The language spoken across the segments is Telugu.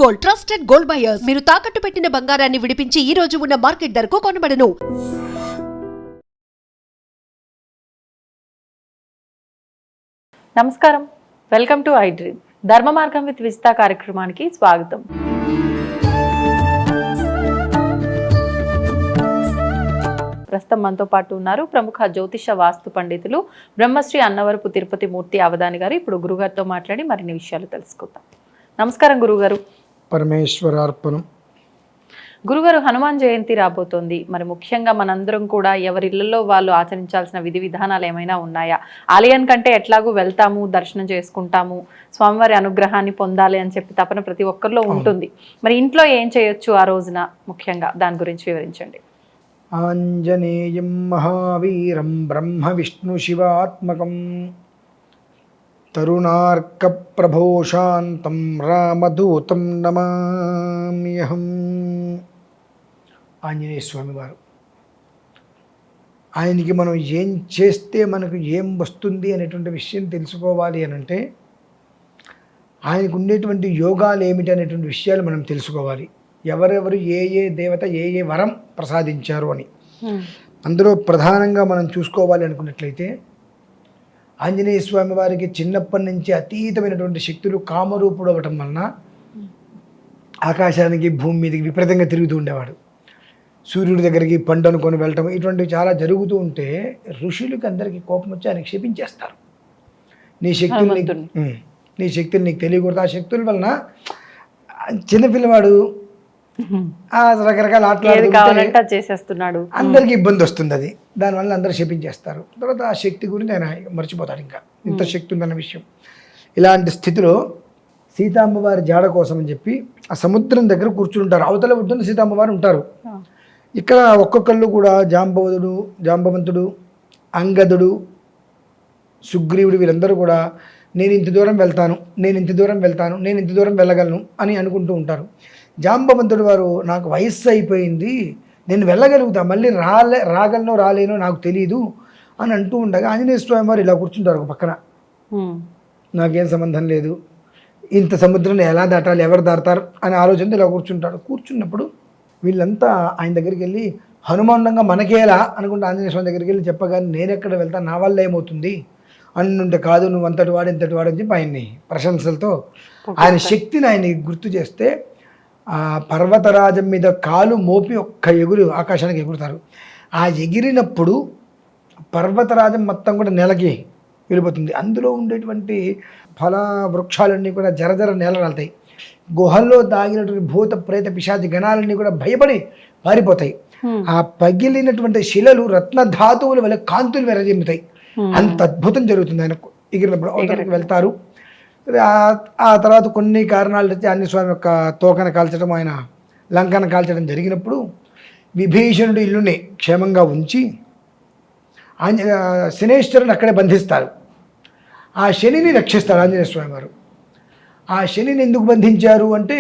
Gold, trusted gold buyers. మీరు తాకట్టు పెట్టిన బంగారాన్ని విడిపించి ఈ రోజు ఉన్న మార్కెట్ ధరకు కొనబడను. నమస్కారం, వెల్కమ్ టు ఐ డ్రీమ్. ధర్మ మార్గం విత్ విజిత కార్యక్రమానికి స్వాగతం. ప్రస్తుతం మనతో పాటు ఉన్నారు ప్రముఖ జ్యోతిష వాస్తు పండితులు బ్రహ్మశ్రీ అన్నవరపు తిరుపతి మూర్తి అవధాని గారు. ఇప్పుడు గురుగారితో మాట్లాడి మరిన్ని విషయాలు తెలుసుకుందాం. నమస్కారం గురుగారు. పరమేశ్వరార్పణం. గురుగారు, హనుమాన్ జయంతి రాబోతోంది. మరి ముఖ్యంగా మనందరం కూడా ఎవరి ఇళ్లలో వాళ్ళు ఆచరించాల్సిన విధి విధానాలు ఏమైనా ఉన్నాయా? ఆలయం కంటే ఎట్లాగూ వెళ్తాము, దర్శనం చేసుకుంటాము, స్వామివారి అనుగ్రహాన్ని పొందాలి అని చెప్పి తపన ప్రతి ఒక్కరిలో ఉంటుంది. మరి ఇంట్లో ఏం చేయొచ్చు ఆ రోజున? ముఖ్యంగా దాని గురించి వివరించండి. ఆంజనేయం మహావీరం బ్రహ్మ విష్ణు శివాత్మకం తరుణార్క ప్రభోశాంతం రామదూతం నమామ్యహం. ఆంజనేయ స్వామి వారు, ఆయనకి మనం ఏం చేస్తే మనకు ఏం వస్తుంది అనేటువంటి విషయం తెలుసుకోవాలి అని అంటే ఆయనకు ఉండేటువంటి యోగాలు ఏమిటి అనేటువంటి విషయాలు మనం తెలుసుకోవాలి. ఎవరెవరు ఏ ఏ దేవత ఏ ఏ వరం ప్రసాదించారు అని. అందులో ప్రధానంగా మనం చూసుకోవాలి అనుకున్నట్లయితే ఆంజనేయ స్వామి వారికి చిన్నప్పటి నుంచి అతీతమైనటువంటి శక్తులు, కామరూపుడు అవ్వటం వలన ఆకాశానికి భూమి మీదకి విపరీతంగా తిరుగుతూ ఉండేవాడు. సూర్యుడి దగ్గరికి పండు అనుకొని వెళ్ళటం ఇటువంటివి చాలా జరుగుతూ ఉంటే ఋషులకి అందరికీ కోపం వచ్చి ఆయన క్షేపించేస్తారు. నీ శక్తులు నీకు తెలియకూడదు. ఆ శక్తుల వలన చిన్నపిల్లవాడు రకరకాల ఆటలు చేసేస్తున్నాడు, అందరికీ ఇబ్బంది వస్తుంది. అది దానివల్ల అందరూ శపించేస్తారు. తర్వాత ఆ శక్తి గురించి ఆయన మర్చిపోతాడు. ఇంకా ఇంత శక్తి ఉందన్న విషయం. ఇలాంటి స్థితిలో సీతామ్మవారి జాడ కోసం అని చెప్పి ఆ సముద్రం దగ్గర కూర్చుంటారు. అవతల ఒడ్డున సీతామ్మవారు ఉంటారు. ఇక్కడ ఒక్కొక్కళ్ళు కూడా జాంబవంతుడు, అంగదుడు, సుగ్రీవుడు వీళ్ళందరూ కూడా నేను ఇంత దూరం వెళ్తాను, నేను ఇంత దూరం వెళ్తాను, నేను ఇంత దూరం వెళ్ళగలను అని అనుకుంటూ ఉంటారు. జాంబవంతుడు వారు నాకు వయస్సు అయిపోయింది, నేను వెళ్ళగలుగుతా, మళ్ళీ రాగలను రాలేనో నాకు తెలియదు అని అంటూ ఉండగా ఆంజనేయ స్వామి వారు ఇలా కూర్చుంటారు ఒక పక్కన. నాకేం సంబంధం లేదు, ఇంత సముద్రాన్ని ఎలా దాటాలి, ఎవరు దాటారు అని ఆలోచనతో ఇలా కూర్చుంటాడు. కూర్చున్నప్పుడు వీళ్ళంతా ఆయన దగ్గరికి వెళ్ళి హనుమానంగా మనకేలా అనుకుంటే ఆంజనేయ స్వామి దగ్గరికి వెళ్ళి చెప్పగానే నేను ఎక్కడ వెళ్తాను, నా వల్ల ఏమవుతుంది అనుంటే కాదు, నువ్వు అంతటి వాడు ఇంతటి వాడు అని చెప్పి ఆయన్ని ప్రశంసలతో ఆయన శక్తిని ఆయన గుర్తు చేస్తే ఆ పర్వతరాజం మీద కాలు మోపి ఒక్క ఎగురు ఆకాశానికి ఎగురుతారు. ఆ ఎగిరినప్పుడు పర్వతరాజం మొత్తం కూడా నెలకి వెళ్ళిపోతుంది. అందులో ఉండేటువంటి ఫల వృక్షాలన్నీ కూడా జరజర నేలరాలుతాయి. గుహల్లో దాగినటువంటి భూత ప్రేత పిశాచి గణాలన్నీ కూడా భయపడి పారిపోతాయి. ఆ పగిలినటువంటి శిలలు రత్నధాతువుల వల్ల కాంతులు వెరజిమ్ముతాయి. అంత అద్భుతం జరుగుతుంది. ఆయన ఎగిరినప్పుడు అవతలకి వెళ్తారు. ఆ తర్వాత కొన్ని కారణాలు వచ్చి ఆంజనేయ స్వామి యొక్క తోకను కాల్చడం, ఆయన లంకను కాల్చడం జరిగినప్పుడు విభీషణుడు ఇల్లుని క్షేమంగా ఉంచి శనేశ్వరుని అక్కడే బంధిస్తారు. ఆ శనిని రక్షిస్తారు ఆంజనేయ స్వామి వారు. ఆ శనిని ఎందుకు బంధించారు అంటే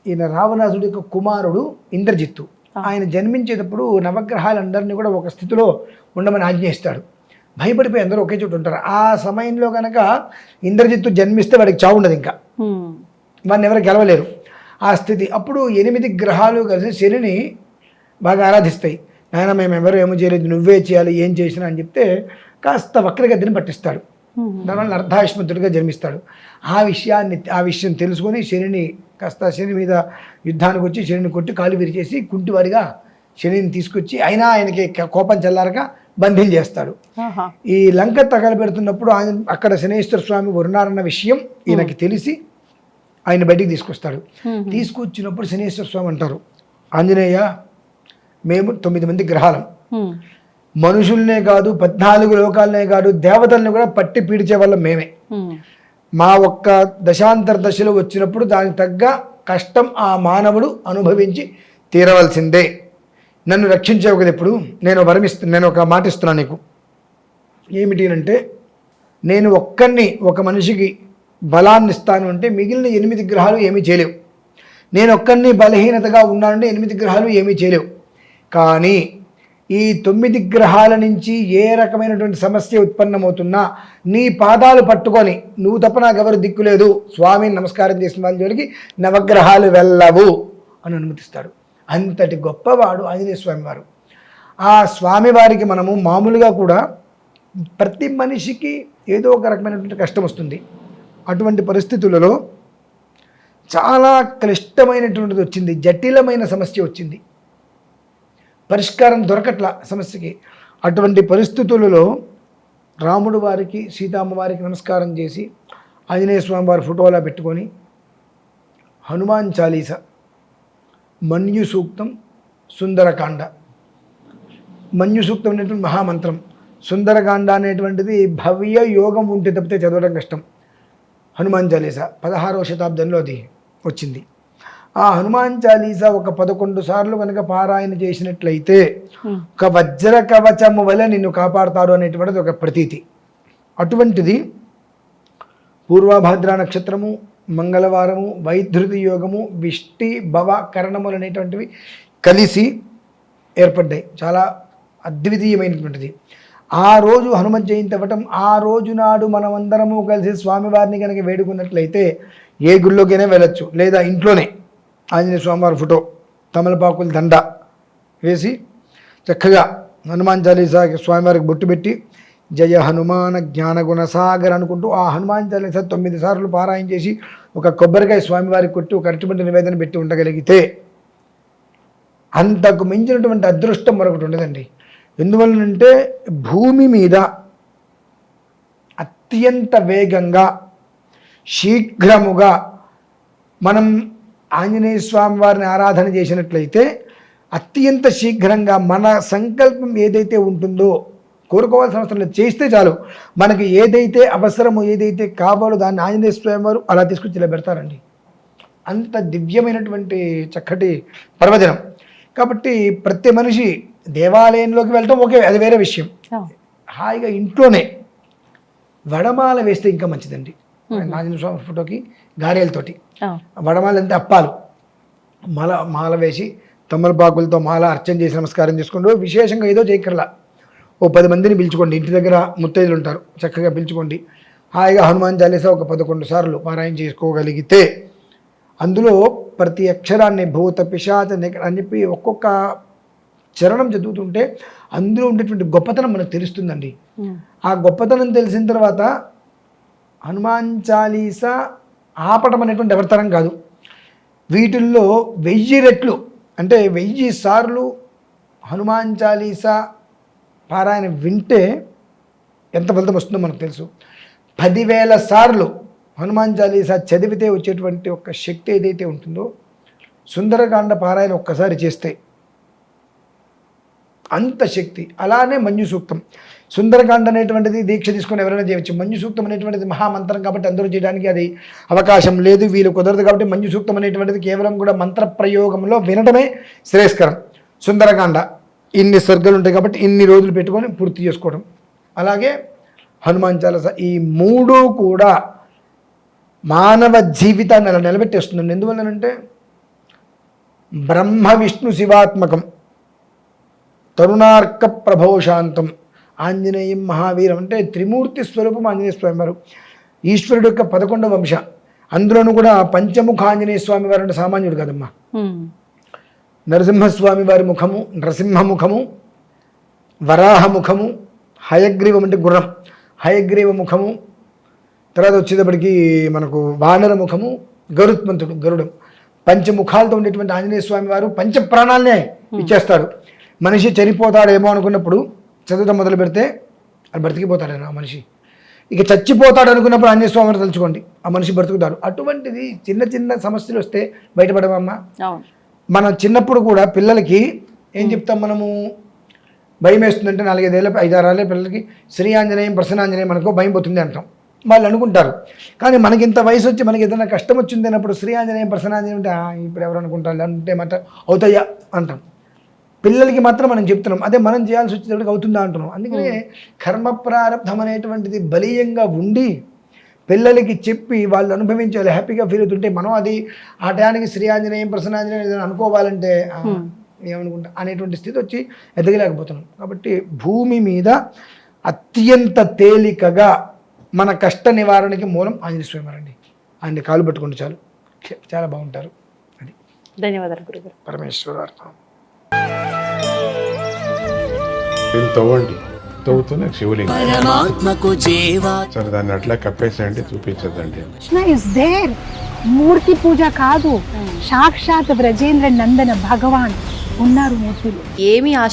ఈయన రావణాసుడి యొక్క కుమారుడు ఇంద్రజిత్తు. ఆయన జన్మించేటప్పుడు నవగ్రహాలందరినీ కూడా ఒక స్థితిలో ఉండమని ఆజ్ఞయిస్తాడు. భయపడిపోయి అందరూ ఒకే చోటు ఉంటారు. ఆ సమయంలో కనుక ఇంద్రజిత్తు జన్మిస్తే వాడికి చావు ఉండదు, ఇంకా వాడిని ఎవరు గెలవలేరు ఆ స్థితి. అప్పుడు 8 గ్రహాలు కలిసి శనిని బాగా ఆరాధిస్తాయి. నాయన మేము ఎవరు ఏమో చేయలేదు, నువ్వే చేయాలి, ఏం చేసినా అని చెప్తే కాస్త వక్రగతిని పట్టిస్తాడు. దానివల్ల అర్ధాయుష్మంతుడిగా జన్మిస్తాడు. ఆ విషయం తెలుసుకొని శని మీద యుద్ధానికి వచ్చి శనిని కొట్టి కాలు విరిచేసి కుంటివాడిగా శనిని తీసుకొచ్చి అయినా ఆయనకి కోపం చల్లారక బంధించేస్తాడు. ఈ లంక తగలబెడుతున్నప్పుడు ఆయన అక్కడ శనేశ్వర స్వామి ఉన్నారన్న విషయం ఈయనకి తెలిసి ఆయన బయటికి తీసుకొస్తాడు. తీసుకొచ్చినప్పుడు శనేశ్వర స్వామి అంటారు, ఆంజనేయ మేము 9 మంది గ్రహాలం, మనుషుల్నే కాదు 14 లోకాలనే కాదు దేవతల్ని కూడా పట్టి పీడిచే వాళ్ళం మేమే. మా ఒక్క దశాంతర దశలో వచ్చినప్పుడు దానికి తగ్గ కష్టం ఆ మానవుడు అనుభవించి తీరవలసిందే. నన్ను రక్షించేవు కదా. ఇప్పుడు నేను ఒక మాట ఇస్తున్నాను నీకు. ఏమిటి అంటే నేను ఒక మనిషికి బలాన్ని ఇస్తాను అంటే మిగిలిన 8 గ్రహాలు ఏమీ చేయలేవు. నేను ఒక్కడిని బలహీనతగా ఉన్నానంటే 8 గ్రహాలు ఏమీ చేయలేవు. కానీ ఈ 9 గ్రహాల నుంచి ఏ రకమైనటువంటి సమస్య ఉత్పన్నమవుతున్నా నీ పాదాలు పట్టుకొని నువ్వు తప్ప నాకెవరు దిక్కులేదు స్వామిని నమస్కారం చేసిన వాళ్ళ జోలికి నవగ్రహాలు వెళ్ళవు అని అనుమతిస్తాడు. అంతటి గొప్పవాడు ఆంజనేయ స్వామి వారు. ఆ స్వామివారికి మనము మామూలుగా కూడా ప్రతి మనిషికి ఏదో ఒక రకమైనటువంటి కష్టం వస్తుంది. అటువంటి పరిస్థితులలో చాలా క్లిష్టమైనటువంటిది వచ్చింది, జటిలమైన సమస్య వచ్చింది, పరిష్కారం దొరకట్ల సమస్యకి. అటువంటి పరిస్థితులలో రాముడు వారికి సీతమ్మ వారికి నమస్కారం చేసి ఆంజనేయ స్వామి వారి ఫోటోలా పెట్టుకొని హనుమాన్ చాలీస, మన్యు సూక్తం, సుందరకాండ. మన్యు సూక్తం అనేటువంటి మహామంత్రం, సుందరకాండ అనేటువంటిది భవ్య యోగం ఉంటే తప్పితే చదవడం కష్టం. హనుమాన్ చాలీసా 16వ శతాబ్దంలో అది వచ్చింది. ఆ హనుమాన్ చాలీసా ఒక 11 సార్లు కనుక పారాయణ చేసినట్లయితే ఒక వజ్ర కవచము వల్ల నిన్ను కాపాడతాడు అనేటువంటిది ఒక ప్రతీతి. అటువంటిది పూర్వభాద్ర నక్షత్రము, మంగళవారము, వైధృతి యోగము, విష్టి భవ కరణములు అనేటువంటివి కలిసి ఏర్పడ్డాయి. చాలా అద్వితీయమైనటువంటిది. ఆ రోజు హనుమత్ జయంతి అవ్వటం, ఆ రోజు నాడు మనమందరము కలిసి స్వామివారిని కనుక వేడుకున్నట్లయితే ఏ గుళ్ళోకైనా వెళ్ళొచ్చు, లేదా ఇంట్లోనే ఆంజనేయ స్వామివారి ఫోటో, తమలపాకుల దండ వేసి చక్కగా హనుమాన్ చాలీసా స్వామివారికి బొట్టు పెట్టి జయ హనుమాన జ్ఞానగుణ సాగర్ అనుకుంటూ ఆ హనుమాన్ చాలీసా 9 సార్లు పారాయణ చేసి ఒక కొబ్బరికాయ స్వామివారికి కొట్టి ఒక అరటిపండు నివేదన పెట్టి ఉండగలిగితే అంతకు మించినటువంటి అదృష్టం మరొకటి ఉండదండి. ఎందువలనంటే భూమి మీద అత్యంత వేగంగా శీఘ్రముగా మనం ఆంజనేయ స్వామి వారిని ఆరాధన చేసినట్లయితే అత్యంత శీఘ్రంగా మన సంకల్పం ఏదైతే ఉంటుందో, కోరుకోవాల్సిన అవసరం లేదు, చేస్తే చాలు. మనకి ఏదైతే అవసరమో ఏదైతే కావాలో దాన్ని ఆంజనేయ స్వామి వారు అలా తీసుకొచ్చి ఇలా పెడతారండి. అంత దివ్యమైనటువంటి చక్కటి పర్వదినం. కాబట్టి ప్రతి మనిషి దేవాలయంలోకి వెళ్ళటం ఓకే, అది వేరే విషయం. హాయిగా ఇంట్లోనే వడమాల వేస్తే ఇంకా మంచిదండి. ఆంజనేయ స్వామి ఫోటోకి గారెలతోటి వడమాల అంటే అప్పాలు మాల వేసి తమలపాకులతో మాల అర్చన చేసి నమస్కారం చేసుకుంటూ విశేషంగా ఏదో చేయకర్లా ఓ 10 మందిని పిలుచుకోండి. ఇంటి దగ్గర ముత్తైదులు ఉంటారు, చక్కగా పిలుచుకోండి. హాయిగా హనుమాన్ చాలీసా ఒక 11 సార్లు పారాయణ చేసుకోగలిగితే అందులో ప్రతి అక్షరాన్ని భూత పిశాచ అని చెప్పి ఒక్కొక్క చరణం చదువుతుంటే అందులో ఉండేటువంటి గొప్పతనం మనకు తెలుస్తుందండి. ఆ గొప్పతనం తెలిసిన తర్వాత హనుమాన్ చాలీసా ఆపటం అనేటువంటి ఎవరితరం కాదు. వీటిల్లో 1000 రెట్లు అంటే 1000 సార్లు హనుమాన్ చాలీసా పారాయణ వింటే ఎంత ఫలితం వస్తుందో మనకు తెలుసు. 10,000 సార్లు హనుమాన్ చాలీసా చదివితే వచ్చేటువంటి ఒక శక్తి ఏదైతే ఉంటుందో, సుందరకాండ పారాయణ ఒక్కసారి చేస్తే అంత శక్తి. అలానే మన్యు సూక్తం, సుందరకాండ అనేటువంటిది దీక్ష తీసుకొని ఎవరైనా చేయవచ్చు. మన్యు సూక్తం అనేటువంటిది మహామంత్రం కాబట్టి అందరూ చేయడానికి అది అవకాశం లేదు, వీలు కుదరదు. కాబట్టి మన్యు సూక్తం అనేటువంటిది కేవలం కూడా మంత్ర ప్రయోగంలో వినడమే శ్రేయస్కరం. సుందరకాండ ఇన్ని సర్గలు ఉంటాయి కాబట్టి ఇన్ని రోజులు పెట్టుకొని పూర్తి చేసుకోవడం. అలాగే హనుమాన్ చాలీసా, ఈ 3 కూడా మానవ జీవితాన్ని అలా నిలబెట్టేస్తుందండి. ఎందువల్లనంటే బ్రహ్మ విష్ణు శివాత్మకం, తరుణార్క ప్రభోశాంతం, ఆంజనేయం మహావీరం అంటే త్రిమూర్తి స్వరూపం ఆంజనేయ స్వామి వారు. ఈశ్వరుడు యొక్క 11వ వంశ. అందులోనూ కూడా పంచముఖ ఆంజనేయ స్వామి వారు అంటే సామాన్యుడు కాదమ్మా. నరసింహస్వామి వారి ముఖము, నరసింహముఖము, వరాహముఖము, హయగ్రీవం అంటే గుర్రం, హయగ్రీవ ముఖము, తర్వాత వచ్చేటప్పటికి మనకు వానర ముఖము, గరుత్మంతుడు గరుడం. పంచముఖాలతో ఉండేటువంటి ఆంజనేయ స్వామి వారు పంచ ప్రాణాలనే ఇచ్చేస్తాడు. మనిషి చనిపోతాడేమో అనుకున్నప్పుడు చదవటం మొదలు పెడితే అది బ్రతికిపోతాడు ఆ మనిషి. ఇక చచ్చిపోతాడు అనుకున్నప్పుడు ఆంజనేయ స్వామి వారు తలుచుకోండి, ఆ మనిషి బ్రతుకుతాడు. అటువంటిది చిన్న చిన్న సమస్యలు వస్తే బయటపడమమ్మా. మనం చిన్నప్పుడు కూడా పిల్లలకి ఏం చెప్తాం, మనము భయం వేస్తుందంటే 4-5 ఏళ్ళ 5-6 ఏళ్ళ పిల్లలకి శ్రీ ఆంజనేయం ప్రసన్నాంజనేయం అనుకో భయం పోతుంది అంటాం. వాళ్ళు అనుకుంటారు. కానీ మనకి ఇంత వయసు వచ్చి మనకి ఏదైనా కష్టం వచ్చింది అన్నప్పుడు శ్రీ ఆంజనేయం ప్రసన్నాంజనేయం అంటే ఇప్పుడు ఎవరు అనుకుంటారు అంటే మాట అవుతాయా అంటాం. పిల్లలకి మాత్రం మనం చెప్తున్నాం, అదే మనం చేయాల్సి వచ్చేటప్పటికి అవుతుందా అంటున్నాం. అందుకనే కర్మ ప్రారంభం అనేటువంటిది బలీయంగా ఉండి పిల్లలకి చెప్పి వాళ్ళు అనుభవించాలి, హ్యాపీగా ఫీల్ అవుతుంటే మనం అది ఆ టయానికి శ్రీ ఆంజనేయం ప్రసన్నాంజనేయం అనుకోవాలంటే ఏమనుకుంటా అనేటువంటి స్థితి వచ్చి ఎదగలేకపోతున్నాం. కాబట్టి భూమి మీద అత్యంత తేలికగా మన కష్ట నివారణకి మూలం ఆంజనేయ స్వామి వారండి. ఆయన కాలు పట్టుకుంటే చాలు చాలా బాగుంటారు. అది ధన్యవాదాలు గురుగారు. పరమేశ్వర అర్థం. తవ్వండి, తవ్వుతున్న శివలింగం పరమాత్మకు జీవా సరే దాన్ని అట్లా కప్పేసేయండి, చూపించదండి. Krishna is there. మూర్తి పూజ కాదు, సాక్షాత్ బ్రజేంద్ర నందన భగవాన్ ఉన్నారు మూర్తిలో. ఏమీ